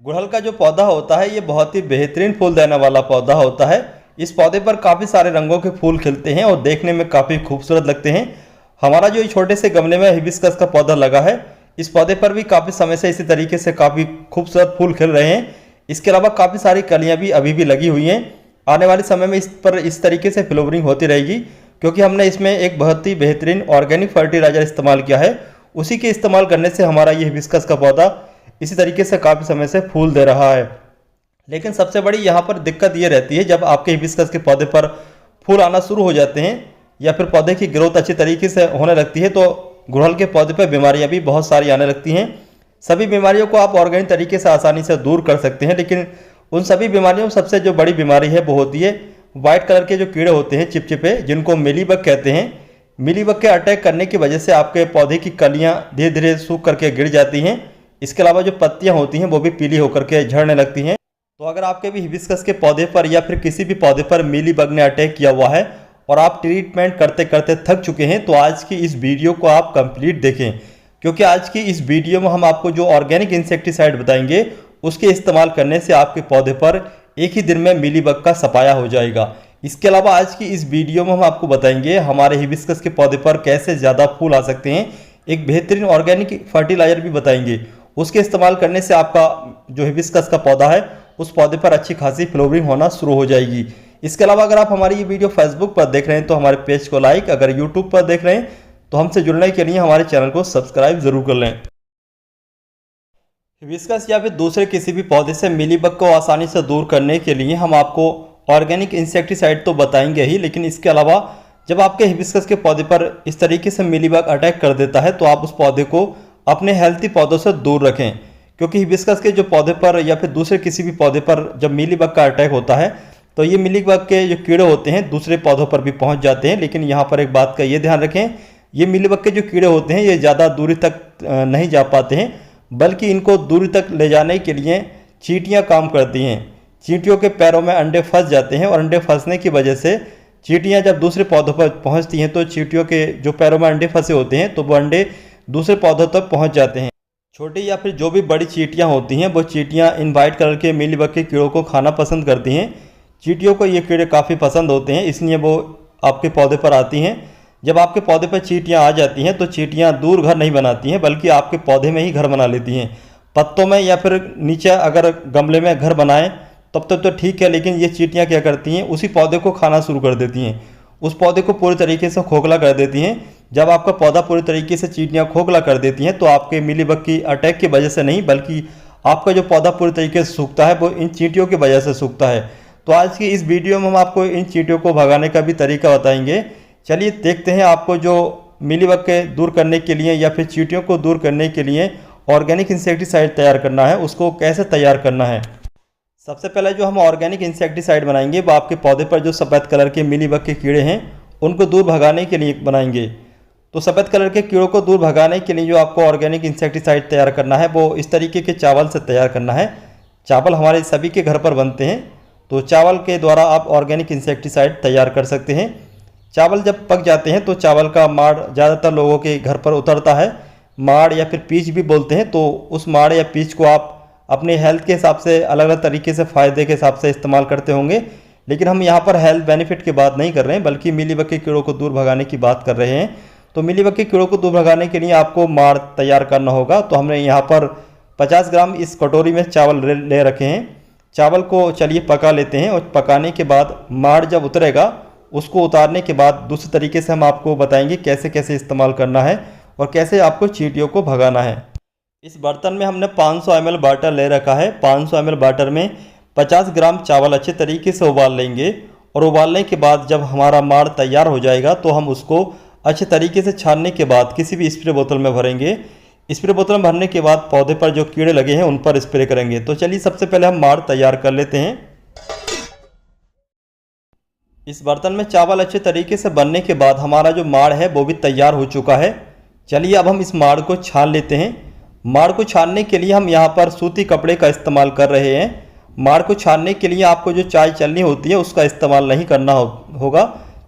गुड़हल का जो पौधा होता है ये बहुत ही बेहतरीन फूल देने वाला पौधा होता है। इस पौधे पर काफ़ी सारे रंगों के फूल खिलते हैं और देखने में काफ़ी खूबसूरत लगते हैं। हमारा जो ये छोटे से गमले में हिबिस्कस का पौधा लगा है, इस पौधे पर भी काफ़ी समय से इसी तरीके से काफ़ी खूबसूरत फूल खिल रहे हैं। इसके अलावा काफ़ी सारी कलियाँ भी अभी भी लगी हुई हैं। आने वाले समय में इस पर इस तरीके से फ्लावरिंग होती रहेगी, क्योंकि हमने इसमें एक बहुत ही बेहतरीन ऑर्गेनिक फर्टिलाइज़र इस्तेमाल किया है। उसी के इस्तेमाल करने से हमारा ये हिबिस्कस का पौधा इसी तरीके से काफ़ी समय से फूल दे रहा है। लेकिन सबसे बड़ी यहाँ पर दिक्कत ये रहती है, जब आपके हिबिस्कस के पौधे पर फूल आना शुरू हो जाते हैं या फिर पौधे की ग्रोथ अच्छी तरीके से होने लगती है, तो गुड़हल के पौधे पर बीमारियाँ भी बहुत सारी आने लगती हैं। सभी बीमारियों को आप ऑर्गेनिक तरीके से आसानी से दूर कर सकते हैं, लेकिन उन सभी बीमारियों में सबसे जो बड़ी बीमारी है वो होती है वाइट कलर के जो कीड़े होते हैं, चिपचिपे, जिनको मिलीबग कहते हैं। मिलीबग के अटैक करने की वजह से आपके पौधे की कलियाँ धीरे धीरे सूख करके गिर जाती हैं। इसके अलावा जो पत्तियां होती हैं वो भी पीली होकर के झड़ने लगती हैं। तो अगर आपके भी हिबिस्कस के पौधे पर या फिर किसी भी पौधे पर मिलीबग ने अटैक किया हुआ है और आप ट्रीटमेंट करते करते थक चुके हैं, तो आज की इस वीडियो को आप कंप्लीट देखें, क्योंकि आज की इस वीडियो में हम आपको जो ऑर्गेनिक इंसेक्टिसाइड बताएंगे उसके इस्तेमाल करने से आपके पौधे पर एक ही दिन में मिलीबग का सफाया हो जाएगा। इसके अलावा आज की इस वीडियो में हम आपको बताएंगे हमारे हिबिस्कस के पौधे पर कैसे ज़्यादा फूल आ सकते हैं। एक बेहतरीन ऑर्गेनिक फर्टिलाइजर भी बताएंगे, उसके इस्तेमाल करने से आपका जो हिबिस्कस का पौधा है उस पौधे पर अच्छी खासी फ्लावरिंग होना शुरू हो जाएगी। इसके अलावा अगर आप हमारी ये वीडियो फेसबुक पर देख रहे हैं तो हमारे पेज को लाइक, अगर यूट्यूब पर देख रहे हैं तो हमसे जुड़ने के लिए हमारे चैनल को सब्सक्राइब जरूर कर लें। हिबिस्कस या फिर दूसरे किसी भी पौधे से मिलीबग को आसानी से दूर करने के लिए हम आपको ऑर्गेनिक इंसेक्टिसाइड तो बताएंगे ही, लेकिन इसके अलावा जब आपके हिबिस्कस के पौधे पर इस तरीके से मिलीबग अटैक कर देता है तो आप उस पौधे को अपने हेल्थी पौधों से दूर रखें, क्योंकि हिबिस्कस के जो पौधे पर या फिर दूसरे किसी भी पौधे पर जब मिलीबग का अटैक होता है तो ये मिलीबग के जो कीड़े होते हैं दूसरे पौधों पर भी पहुंच जाते हैं। लेकिन यहाँ पर एक बात का ये ध्यान रखें, ये मिलीबग के जो कीड़े होते हैं ये ज़्यादा दूरी तक नहीं जा पाते हैं, बल्कि इनको दूरी तक ले जाने के लिए चींटियाँ काम करती हैं। चींटियों के पैरों में अंडे फंस जाते हैं और अंडे फंसने की वजह से चींटियाँ जब दूसरे पौधों पर पहुँचती हैं तो चींटियों के जो पैरों में अंडे फंसे होते हैं तो वो अंडे दूसरे पौधों तक पहुंच जाते हैं। छोटी या फिर जो भी बड़ी चींटियां होती हैं वो चींटियां इन वाइट कलर के मिलीबग के कीड़ों को खाना पसंद करती हैं। चींटियों को ये कीड़े काफ़ी पसंद होते हैं, इसलिए वो आपके पौधे पर आती हैं। जब आपके पौधे पर चींटियां आ जाती हैं तो चींटियां दूर घर नहीं बनाती हैं, बल्कि आपके पौधे में ही घर बना लेती हैं। पत्तों में या फिर नीचे अगर गमले में घर बनाएं तब तक तो ठीक है, लेकिन ये चींटियाँ क्या करती हैं, उसी पौधे को खाना शुरू कर देती हैं, उस पौधे को पूरी तरीके से खोखला कर देती हैं। जब आपका पौधा पूरी तरीके से चींटियाँ खोखला कर देती हैं तो आपके मिलीबग की अटैक की वजह से नहीं, बल्कि आपका जो पौधा पूरी तरीके से सूखता है वो इन चींटियों की वजह से सूखता है। तो आज की इस वीडियो में हम आपको इन चींटियों को भगाने का भी तरीका बताएंगे। चलिए देखते हैं आपको जो मिलीबग के दूर करने के लिए या फिर चींटियों को दूर करने के लिए ऑर्गेनिक इंसेक्टिसाइड तैयार करना है, उसको कैसे तैयार करना है। सबसे पहले जो हम ऑर्गेनिक इंसेक्टिसाइड बनाएंगे वो आपके पौधे पर जो सफ़ेद कलर के मिलीबग के कीड़े हैं उनको दूर भगाने के लिए बनाएंगे। तो सफ़ेद कलर के कीड़ों को दूर भगाने के लिए जो आपको ऑर्गेनिक इंसेक्टिसाइड तैयार करना है वो इस तरीके के चावल से तैयार करना है। चावल हमारे सभी के घर पर बनते हैं, तो चावल के द्वारा आप ऑर्गेनिक इंसेक्टिसाइड तैयार कर सकते हैं। चावल जब पक जाते हैं तो चावल का माड़ ज़्यादातर लोगों के घर पर उतरता है, माड़ या फिर पीच भी बोलते हैं। तो उस माड़ या पीच को आप अपने हेल्थ के हिसाब से अलग अलग तरीके से फ़ायदे के हिसाब से इस्तेमाल करते होंगे, लेकिन हम यहाँ पर हेल्थ बेनिफिट की बात नहीं कर रहे हैं, बल्कि मिलीबग के कीड़ों को दूर भगाने की बात कर रहे हैं। तो मिलीबग के कीड़ों को दूर भगाने के लिए आपको माड़ तैयार करना होगा। तो हमने यहाँ पर 50 ग्राम इस कटोरी में चावल ले रखे हैं। चावल को चलिए पका लेते हैं, और पकाने के बाद माड़ जब उतरेगा उसको उतारने के बाद दूसरे तरीके से हम आपको बताएंगे कैसे कैसे इस्तेमाल करना है और कैसे आपको चींटियों को भगाना है। इस बर्तन में हमने 500 ml वाटर ले रखा है। 500 ml वाटर में 50 ग्राम चावल अच्छे तरीके से उबाल लेंगे, और उबालने के बाद जब हमारा माड़ तैयार हो जाएगा तो हम उसको अच्छे तरीके से छानने के बाद किसी भी स्प्रे बोतल में भरेंगे। स्प्रे बोतल में भरने के बाद पौधे पर जो कीड़े लगे हैं उन पर स्प्रे करेंगे। तो चलिए सबसे पहले हम माड़ तैयार कर लेते हैं। इस बर्तन में चावल अच्छे तरीके से बनने के बाद हमारा जो माड़ है वो भी तैयार हो चुका है। चलिए अब हम इस माड़ को छान लेते हैं। माड़ को छानने के लिए हम यहाँ पर सूती कपड़े का इस्तेमाल कर रहे हैं। माड़ को छानने के लिए आपको जो चाय चलनी होती है उसका इस्तेमाल नहीं करना होगा।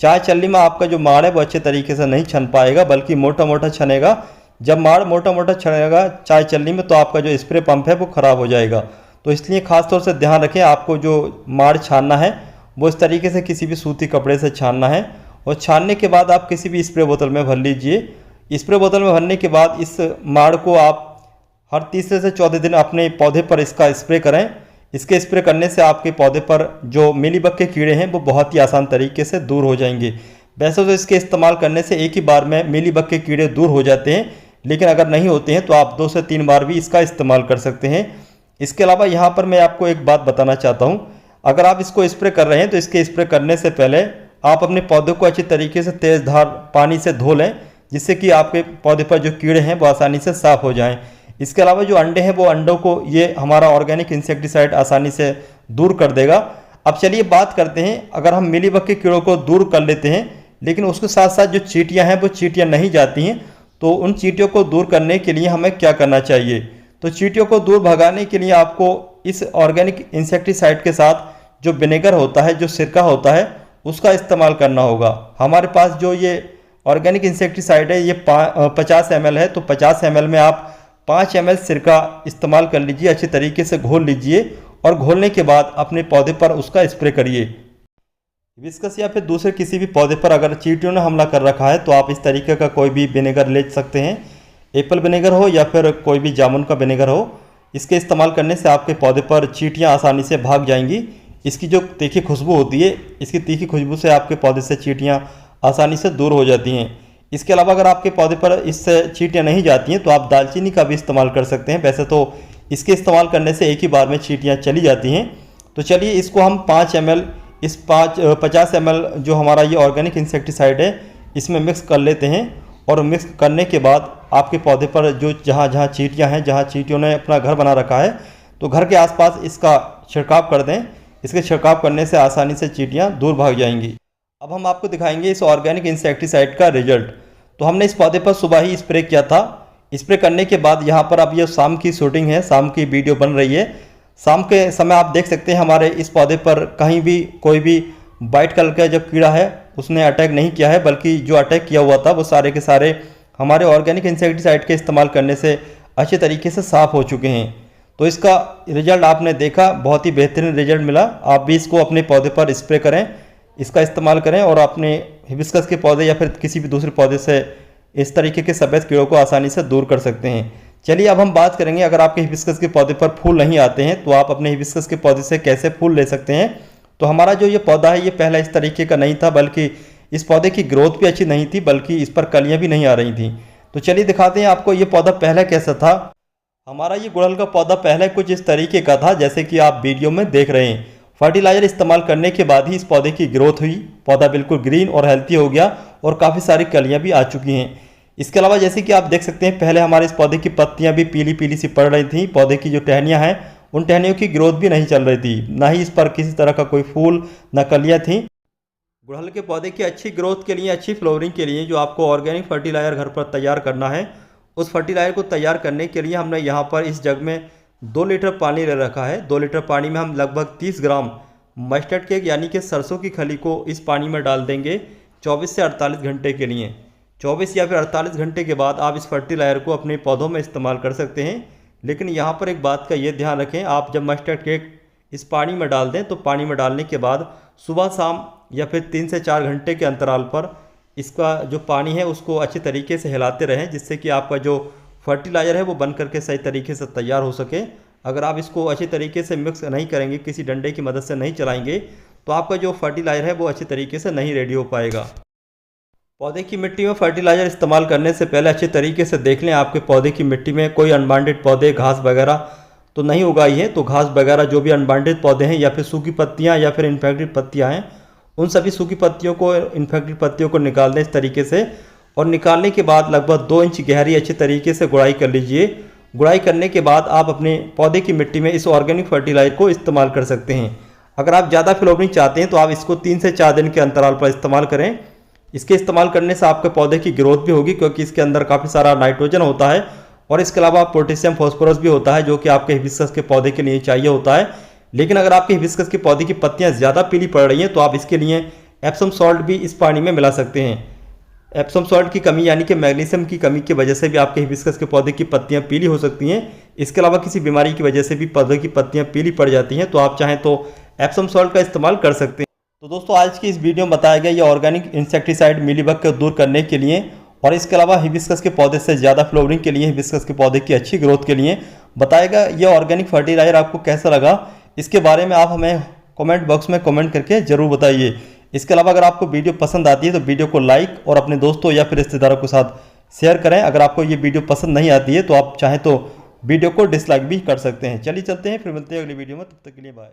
चाय चलनी में आपका जो माड़ है वो अच्छे तरीके से नहीं छन पाएगा, बल्कि मोटा मोटा छनेगा। जब माड़ मोटा मोटा छनेगा चाय चलनी में तो आपका जो स्प्रे पंप है वो ख़राब हो जाएगा। तो इसलिए ख़ास तौर से ध्यान रखें, आपको जो माड़ छानना है वो इस तरीके से किसी भी सूती कपड़े से छानना है। और छानने के बाद आप किसी भी स्प्रे बोतल में भर लीजिए। स्प्रे बोतल में भरने के बाद इस माड़ को आप हर तीसरे से चौथे दिन अपने पौधे पर इसका स्प्रे करें। इसके स्प्रे करने से आपके पौधे पर जो मिलीबग के कीड़े हैं वो बहुत ही आसान तरीके से दूर हो जाएंगे। वैसे तो इसके इस्तेमाल करने से एक ही बार में मिलीबग के कीड़े दूर हो जाते हैं, लेकिन अगर नहीं होते हैं तो आप 2 से 3 बार भी इसका इस्तेमाल कर सकते हैं। इसके अलावा यहाँ पर मैं आपको एक बात बताना चाहता हूँ, अगर आप इसको स्प्रे कर रहे हैं तो इसके स्प्रे करने से पहले आप अपने पौधे को अच्छी तरीके से तेज़ धार पानी से धो लें, जिससे कि आपके पौधे पर जो कीड़े हैं वो आसानी से साफ़ हो जाएं। इसके अलावा जो अंडे हैं वो अंडों को ये हमारा ऑर्गेनिक इंसेक्टिसाइड आसानी से दूर कर देगा। अब चलिए बात करते हैं, अगर हम मिलीबग के कीड़ों को दूर कर लेते हैं लेकिन उसके साथ साथ जो चींटियाँ हैं वो चींटियाँ नहीं जाती हैं, तो उन चींटियों को दूर करने के लिए हमें क्या करना चाहिए। तो चींटियों को दूर भगाने के लिए आपको इस ऑर्गेनिक इंसेक्टिसाइड के साथ जो विनेगर होता है, जो सिरका होता है, उसका इस्तेमाल करना होगा। हमारे पास जो ये ऑर्गेनिक इंसेक्टिसाइड है ये 50 ml है, तो 50 ml में आप 5 ml सिरका इस्तेमाल कर लीजिए, अच्छी तरीके से घोल लीजिए और घोलने के बाद अपने पौधे पर उसका स्प्रे करिए। हिबिस्कस या फिर दूसरे किसी भी पौधे पर अगर चींटियों ने हमला कर रखा है तो आप इस तरीके का कोई भी विनेगर ले सकते हैं, एप्पल विनेगर हो या फिर कोई भी जामुन का विनेगर हो। इसके इस्तेमाल करने से आपके पौधे पर चींटियाँ आसानी से भाग जाएंगी। इसकी जो तीखी खुशबू होती है, इसकी तीखी खुशबू से आपके पौधे से चींटियाँ आसानी से दूर हो जाती हैं। इसके अलावा अगर आपके पौधे पर इससे चींटियाँ नहीं जाती हैं तो आप दालचीनी का भी इस्तेमाल कर सकते हैं। वैसे तो इसके इस्तेमाल करने से एक ही बार में चींटियाँ चली जाती हैं। तो चलिए इसको हम 5 ml इस 50 ml जो हमारा ये ऑर्गेनिक इंसेक्टिसाइड है इसमें मिक्स कर लेते हैं। और मिक्स करने के बाद आपके पौधे पर जो जहाँ जहाँ चींटियाँ हैं, जहाँ चींटियों ने अपना घर बना रखा है, तो घर के आसपास इसका छिड़काव कर दें। इसके छिड़काव करने से आसानी से चींटियाँ दूर भाग जाएंगी। अब हम आपको दिखाएंगे इस ऑर्गेनिक इंसेक्टिसाइड का रिजल्ट। तो हमने इस पौधे पर सुबह ही स्प्रे किया था। स्प्रे करने के बाद यहाँ पर अब ये शाम की शूटिंग है, शाम की वीडियो बन रही है। शाम के समय आप देख सकते हैं हमारे इस पौधे पर कहीं भी कोई भी वाइट कलर का जो कीड़ा है उसने अटैक नहीं किया है, बल्कि जो अटैक किया हुआ था वो सारे के सारे हमारे ऑर्गेनिक इंसेक्टिसाइड के इस्तेमाल करने से अच्छे तरीके से साफ़ हो चुके हैं। तो इसका रिजल्ट आपने देखा, बहुत ही बेहतरीन रिजल्ट मिला। आप भी इसको अपने पौधे पर स्प्रे करें, इसका इस्तेमाल करें और अपने हिबिस्कस के पौधे या फिर किसी भी दूसरे पौधे से इस तरीके के सफ़ेद कीड़ों को आसानी से दूर कर सकते हैं। चलिए अब हम बात करेंगे, अगर आपके हिबिस्कस के पौधे पर फूल नहीं आते हैं तो आप अपने हिबिस्कस के पौधे से कैसे फूल ले सकते हैं। तो हमारा जो ये पौधा है ये पहला इस तरीके का नहीं था, बल्कि इस पौधे की ग्रोथ भी अच्छी नहीं थी, बल्कि इस पर कलियाँ भी नहीं आ रही थी। तो चलिए दिखाते हैं आपको ये पौधा पहले कैसा था। हमारा ये गुड़हल का पौधा पहले कुछ इस तरीके का था जैसे कि आप वीडियो में देख रहे हैं। फर्टिलाइज़र इस्तेमाल करने के बाद ही इस पौधे की ग्रोथ हुई, पौधा बिल्कुल ग्रीन और हेल्थी हो गया और काफ़ी सारी कलियाँ भी आ चुकी हैं। इसके अलावा जैसे कि आप देख सकते हैं पहले हमारे इस पौधे की पत्तियां भी पीली पीली सी पड़ रही थी। पौधे की जो टहनियां हैं उन टहनियों की ग्रोथ भी नहीं चल रही थी, ना ही इस पर किसी तरह का कोई फूल न कलियां थी। गुड़हल के पौधे की अच्छी ग्रोथ के लिए, अच्छी फ्लोरिंग के लिए जो आपको ऑर्गेनिक फर्टिलाइज़र घर पर तैयार करना है, उस फर्टिलाइज़र को तैयार करने के लिए हमने यहाँ पर इस जग में 2 लीटर पानी ले रखा है। 2 लीटर पानी में हम लगभग 30 ग्राम मस्टर्ड केक यानी कि सरसों की खली को इस पानी में डाल देंगे 24 से 48 घंटे के लिए। 24 या फिर 48 घंटे के बाद आप इस फर्टिलाइज़र को अपने पौधों में इस्तेमाल कर सकते हैं। लेकिन यहाँ पर एक बात का ये ध्यान रखें, आप जब मस्टर्ड केक इस पानी में डाल दें तो पानी में डालने के बाद सुबह शाम या फिर 3 से 4 घंटे के अंतराल पर इसका जो पानी है उसको अच्छे तरीके से हिलाते रहें, जिससे कि आपका जो फर्टिलाइज़र है वो बन करके सही तरीके से तैयार हो सके। अगर आप इसको अच्छे तरीके से मिक्स नहीं करेंगे, किसी डंडे की मदद से नहीं चलाएंगे, तो आपका जो फर्टिलाइज़र है वो अच्छे तरीके से नहीं रेडी हो पाएगा। पौधे की मिट्टी में फर्टिलाइज़र इस्तेमाल करने से पहले अच्छे तरीके से देख लें आपके पौधे की मिट्टी में कोई अनवांटेड पौधे, घास वगैरह तो नहीं उगाई है। तो घास वगैरह जो भी अनवांटेड पौधे हैं या फिर सूखी पत्तियां या फिर इन्फेक्टेड पत्तियां हैं, उन सभी सूखी पत्तियों को, इन्फेक्टेड पत्तियों को निकाल दें इस तरीके से। और निकालने के बाद लगभग 2 इंच गहरी अच्छे तरीके से गुड़ाई कर लीजिए। गुड़ाई करने के बाद आप अपने पौधे की मिट्टी में इस ऑर्गेनिक फर्टिलाइज़र को इस्तेमाल कर सकते हैं। अगर आप ज़्यादा फ्लोरिंग चाहते हैं तो आप इसको 3 से 4 दिन के अंतराल पर इस्तेमाल करें। इसके इस्तेमाल करने से आपके पौधे की ग्रोथ भी होगी, क्योंकि इसके अंदर काफ़ी सारा नाइट्रोजन होता है और इसके अलावा पोटेशियम फास्फोरस भी होता है, जो कि आपके हिबिस्कस के पौधे के लिए चाहिए होता है। लेकिन अगर आपके हिबिस्कस के पौधे की पत्तियां ज़्यादा पीली पड़ रही हैं तो आप इसके लिए एप्सम सॉल्ट भी इस पानी में मिला सकते हैं। एप्सम सॉल्ट की कमी यानी कि मैग्नीशियम की कमी की वजह से भी आपके हिबिस्कस के पौधे की पत्तियां पीली हो सकती हैं। इसके अलावा किसी बीमारी की वजह से भी पौधे की पत्तियां पीली पड़ जाती हैं तो आप चाहें तो एप्सम सॉल्ट का इस्तेमाल कर सकते हैं। तो दोस्तों आज की इस वीडियो में बताया गया ये ऑर्गेनिक इंसेक्टिसाइड मिलीबग को दूर करने के लिए और इसके अलावा हिबिस्कस के पौधे से ज़्यादा फ्लोरिंग के लिए, हिबिस्कस के पौधे की अच्छी ग्रोथ के लिए बताएगा। ये ऑर्गेनिक फर्टिलाइजर आपको कैसा लगा, इसके बारे में आप हमें कमेंट बॉक्स में कमेंट करके ज़रूर बताइए। इसके अलावा अगर आपको वीडियो पसंद आती है तो वीडियो को लाइक और अपने दोस्तों या फिर रिश्तेदारों के साथ शेयर करें। अगर आपको ये वीडियो पसंद नहीं आती है तो आप चाहें तो वीडियो को डिसलाइक भी कर सकते हैं। चलिए चलते हैं, फिर मिलते हैं अगली वीडियो में, तब तक के लिए बाय।